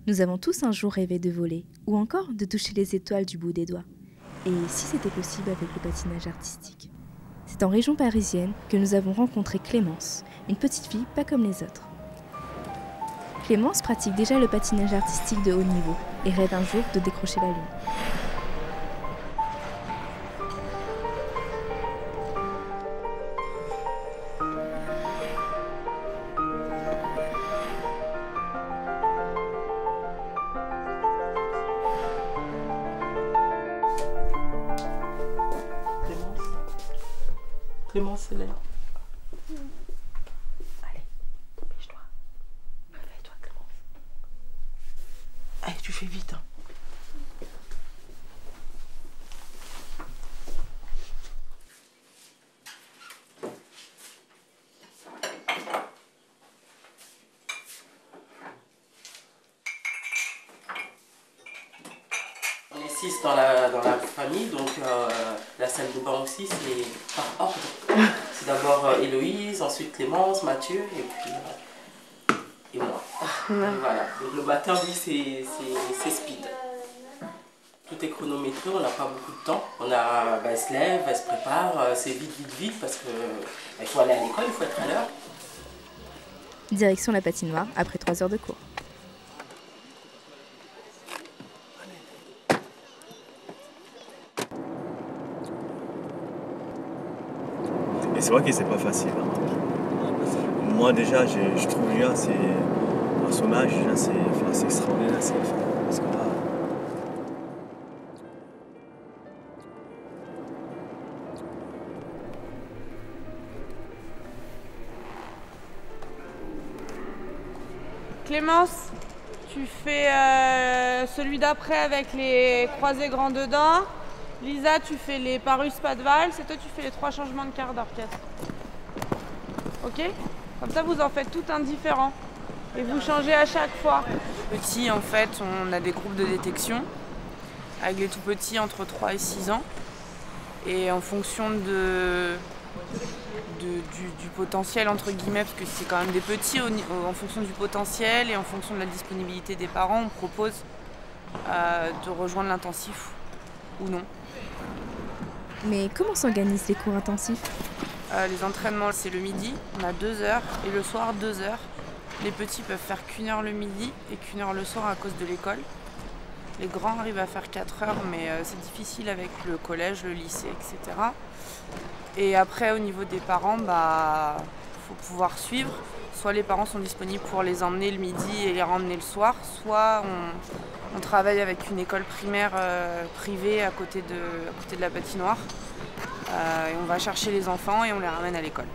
Nous avons tous un jour rêvé de voler, ou encore de toucher les étoiles du bout des doigts. Et si c'était possible avec le patinage artistique? C'est en région parisienne que nous avons rencontré Clémence, une petite fille pas comme les autres. Clémence pratique déjà le patinage artistique de haut niveau et rêve un jour de décrocher la lune. Clémence, c'est l'air. Allez, dépêche-toi. Réveille-toi, Clémence. Allez, tu fais vite. Hein. On est 6 dans la famille, donc la salle de bain aussi, c'est par ordre. C'est d'abord Héloïse, ensuite Clémence, Mathieu, et puis et moi. Voilà. Donc le matin, oui, c'est speed. Tout est chronométré, on n'a pas beaucoup de temps. Elle se lève, elle se prépare, c'est vite, parce qu'il faut aller à l'école, il faut être à l'heure. Direction la patinoire après 3 heures de cours. Et c'est vrai que c'est pas facile. Hein. Moi déjà, je trouve bien, à son âge, c'est extraordinaire. Parce que là, Clémence, tu fais celui d'après avec les croisés grands dedans. Lisa, tu fais les parus pas de valse. Et toi, tu fais les 3 changements de quart d'orchestre. Ok? Comme ça, vous en faites tout un différent. Et vous changez à chaque fois. Petits, en fait, on a des groupes de détection. Avec les tout petits entre 3 et 6 ans. Et en fonction du potentiel, entre guillemets, parce que c'est quand même des petits, en fonction du potentiel et en fonction de la disponibilité des parents, on propose de rejoindre l'intensif ou non. Mais comment s'organisent les cours intensifs? Les entraînements, c'est le midi, on a 2 heures, et le soir 2 heures. Les petits peuvent faire qu'1 heure le midi et qu'1 heure le soir à cause de l'école. Les grands arrivent à faire 4 heures, mais c'est difficile avec le collège, le lycée, etc. Et après, au niveau des parents, faut pouvoir suivre. Soit les parents sont disponibles pour les emmener le midi et les ramener le soir, soit on travaille avec une école primaire privée à côté de la patinoire. Et on va chercher les enfants et on les ramène à l'école.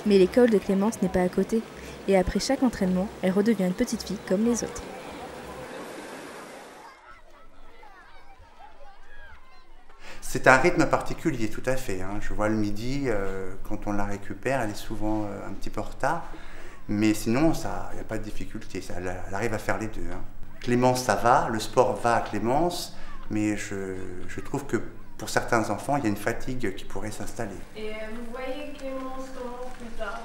Mais l'école de Clémence n'est pas à côté. Et après chaque entraînement, elle redevient une petite fille comme les autres. C'est un rythme particulier, tout à fait. Hein. Je vois le midi, quand on la récupère, elle est souvent un petit peu en retard. Mais sinon, il n'y a pas de difficulté. Elle arrive à faire les deux. Hein. Clémence, ça va. Le sport va à Clémence. Mais je trouve que pour certains enfants, il y a une fatigue qui pourrait s'installer. Et vous voyez Clémence comment plus tard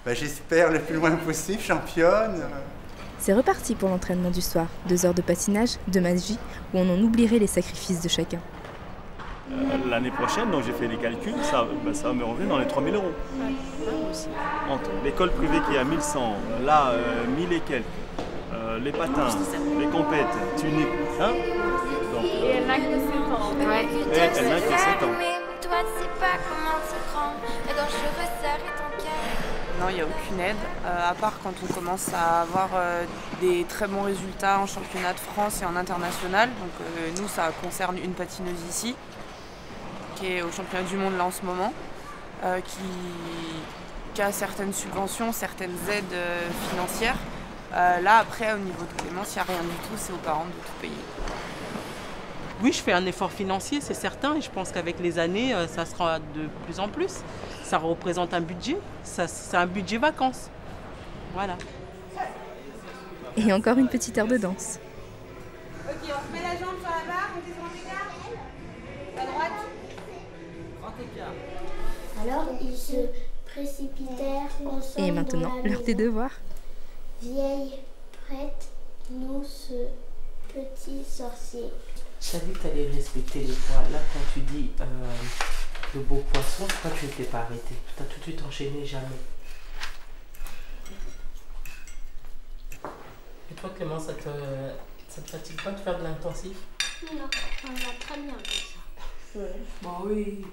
J'espère le plus loin possible, championne. C'est reparti pour l'entraînement du soir. 2 heures de patinage, de magie, où on en oublierait les sacrifices de chacun. l'année prochaine, donc j'ai fait les calculs, ça va me revenir dans les 3 000 €. Entre l'école privée qui est à 1 100, là 1000 et quelques, les patins, les compètes, tuniques, hein. Donc, et elle n'a que 7 ans. Ouais. Et elle n'a que 7 ans. Toi, tu sais pas comment se prendre, et dans je resserrer ton cœur. Non, il n'y a aucune aide, à part quand on commence à avoir des très bons résultats en championnat de France et en international. Donc nous, ça concerne une patineuse ici, qui est au championnat du monde là en ce moment, qui a certaines subventions, certaines aides financières. Là, après, au niveau de Clémence, il n'y a rien du tout, c'est aux parents de tout payer. Oui, je fais un effort financier, c'est certain, et je pense qu'avec les années, ça sera de plus en plus. Ça représente un budget, c'est un budget vacances. Voilà. Et encore une petite heure de danse. Ok, on se met la jambe sur la barre, on fait grand écart. À droite. Grand écart. Alors, ils se précipitèrent ensemble. Et maintenant, dans la l'heure des maison. devoirs. Vieille, prête, nous ce petit sorcier. Je savais que tu allais respecter les poids. Là, quand tu dis le beau poisson, pourquoi tu n'étais pas arrêté? Tu as tout de suite enchaîné, jamais. Et toi, Clément, ça te fatigue pas de faire de l'intensif? Non, on va très bien comme ça. Ouais. Bah oui.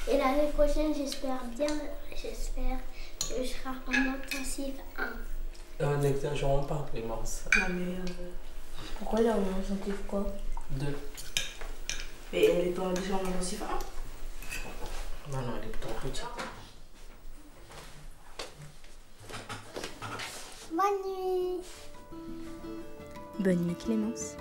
Et l'année prochaine, j'espère que je serai en intensif 1. N'exagérons pas, Clémence. Non mais pourquoi il a un intensif quoi? 2. Et elle est pas déjà en intensif 1? Non, elle est trop petite. Bonne nuit. Bonne nuit Clémence.